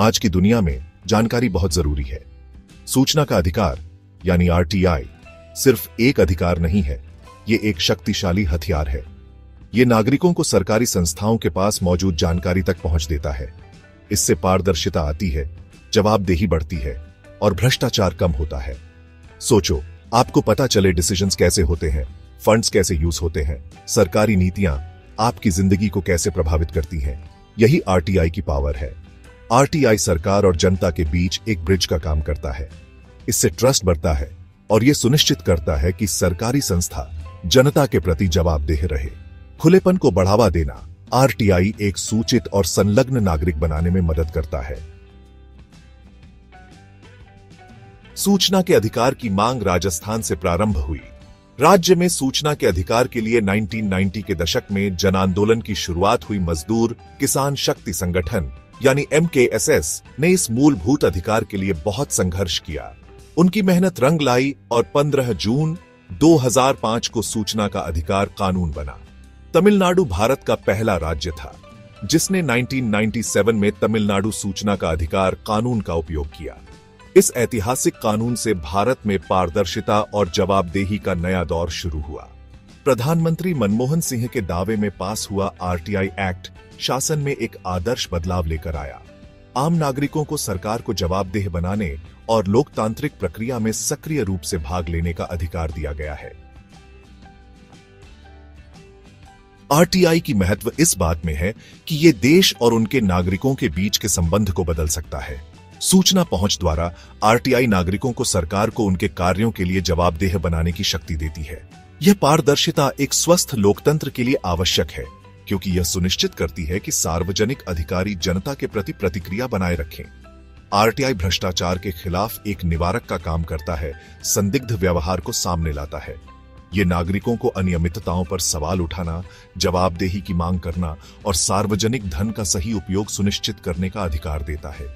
आज की दुनिया में जानकारी बहुत जरूरी है। सूचना का अधिकार यानी आरटीआई सिर्फ एक अधिकार नहीं है, ये एक शक्तिशाली हथियार है। ये नागरिकों को सरकारी संस्थाओं के पास मौजूद जानकारी तक पहुंच देता है। इससे पारदर्शिता आती है, जवाबदेही बढ़ती है और भ्रष्टाचार कम होता है। सोचो, आपको पता चले डिसीजंस कैसे होते हैं, फंड्स कैसे यूज होते हैं, सरकारी नीतियां आपकी जिंदगी को कैसे प्रभावित करती हैं। यही आरटीआई की पावर है। आरटीआई सरकार और जनता के बीच एक ब्रिज का काम करता है। इससे ट्रस्ट बढ़ता है और यह सुनिश्चित करता है कि सरकारी संस्था जनता के प्रति जवाबदेह रहे। खुलेपन को बढ़ावा देना आरटीआई एक सूचित और संलग्न नागरिक बनाने में मदद करता है। सूचना के अधिकार की मांग राजस्थान से प्रारंभ हुई। राज्य में सूचना के अधिकार के लिए 1990 के दशक में जन आंदोलन की शुरुआत हुई। मजदूर किसान शक्ति संगठन यानी MKSS ने इस मूलभूत अधिकार के लिए बहुत संघर्ष किया। उनकी मेहनत रंग लाई और 15 जून 2005 को सूचना का अधिकार कानून बना। तमिलनाडु भारत का पहला राज्य था जिसने 1997 में तमिलनाडु सूचना का अधिकार कानून का उपयोग किया। इस ऐतिहासिक कानून से भारत में पारदर्शिता और जवाबदेही का नया दौर शुरू हुआ। प्रधानमंत्री मनमोहन सिंह के दावे में पास हुआ आरटीआई एक्ट शासन में एक आदर्श बदलाव लेकर आया। आम नागरिकों को सरकार को जवाबदेह बनाने और लोकतांत्रिक प्रक्रिया में सक्रिय रूप से भाग लेने का अधिकार दिया गया है। आरटीआई की महत्व इस बात में है कि ये देश और उनके नागरिकों के बीच के संबंध को बदल सकता है। सूचना पहुंच द्वारा आरटीआई नागरिकों को सरकार को उनके कार्यों के लिए जवाबदेह बनाने की शक्ति देती है। यह पारदर्शिता एक स्वस्थ लोकतंत्र के लिए आवश्यक है, क्योंकि यह सुनिश्चित करती है कि सार्वजनिक अधिकारी जनता के प्रति प्रतिक्रिया बनाए रखें। आरटीआई भ्रष्टाचार के खिलाफ एक निवारक का काम करता है, संदिग्ध व्यवहार को सामने लाता है। ये नागरिकों को अनियमितताओं पर सवाल उठाना, जवाबदेही की मांग करना और सार्वजनिक धन का सही उपयोग सुनिश्चित करने का अधिकार देता है।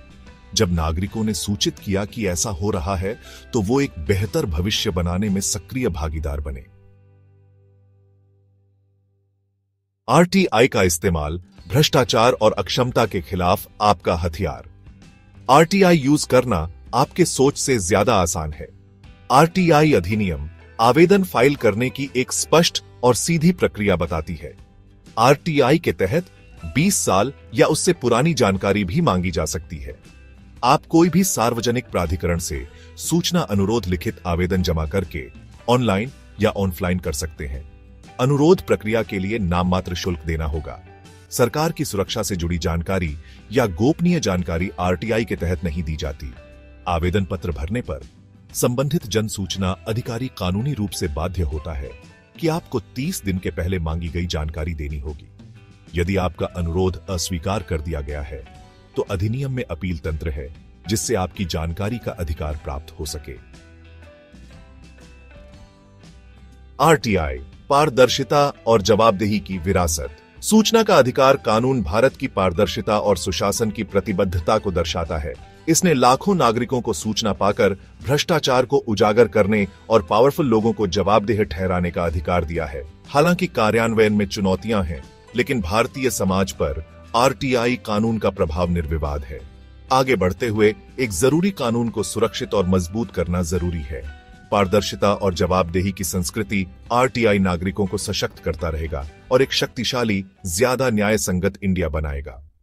जब नागरिकों ने सूचित किया कि ऐसा हो रहा है, तो वो एक बेहतर भविष्य बनाने में सक्रिय भागीदार बने। आरटीआई का इस्तेमाल भ्रष्टाचार और अक्षमता के खिलाफ आपका हथियार। आरटीआई यूज करना आपके सोच से ज्यादा आसान है। आरटीआई अधिनियम आवेदन फाइल करने की एक स्पष्ट और सीधी प्रक्रिया बताती है। आरटीआई के तहत 20 साल या उससे पुरानी जानकारी भी मांगी जा सकती है। आप कोई भी सार्वजनिक प्राधिकरण से सूचना अनुरोध लिखित आवेदन जमा करके ऑनलाइन या ऑफलाइन कर सकते हैं। अनुरोध प्रक्रिया के लिए नाममात्र शुल्क देना होगा। सरकार की सुरक्षा से जुड़ी जानकारी या गोपनीय जानकारी आरटीआई के तहत नहीं दी जाती। आवेदन पत्र भरने पर संबंधित जन सूचना अधिकारी कानूनी रूप से बाध्य होता है कि आपको 30 दिन के पहले मांगी गई जानकारी देनी होगी। यदि आपका अनुरोध अस्वीकार कर दिया गया है, तो अधिनियम में अपील तंत्र है जिससे आपकी जानकारी का अधिकार प्राप्त हो सके। आरटीआई पारदर्शिता और जवाबदेही की विरासत। सूचना का अधिकार कानून भारत की पारदर्शिता और सुशासन की प्रतिबद्धता को दर्शाता है। इसने लाखों नागरिकों को सूचना पाकर भ्रष्टाचार को उजागर करने और पावरफुल लोगों को जवाबदेह ठहराने का अधिकार दिया है। हालांकि कार्यान्वयन में चुनौतियां हैं, लेकिन भारतीय समाज पर आरटीआई कानून का प्रभाव निर्विवाद है। आगे बढ़ते हुए एक जरूरी कानून को सुरक्षित और मजबूत करना जरूरी है। पारदर्शिता और जवाबदेही की संस्कृति आरटीआई नागरिकों को सशक्त करता रहेगा और एक शक्तिशाली, ज्यादा न्याय संगत इंडिया बनाएगा।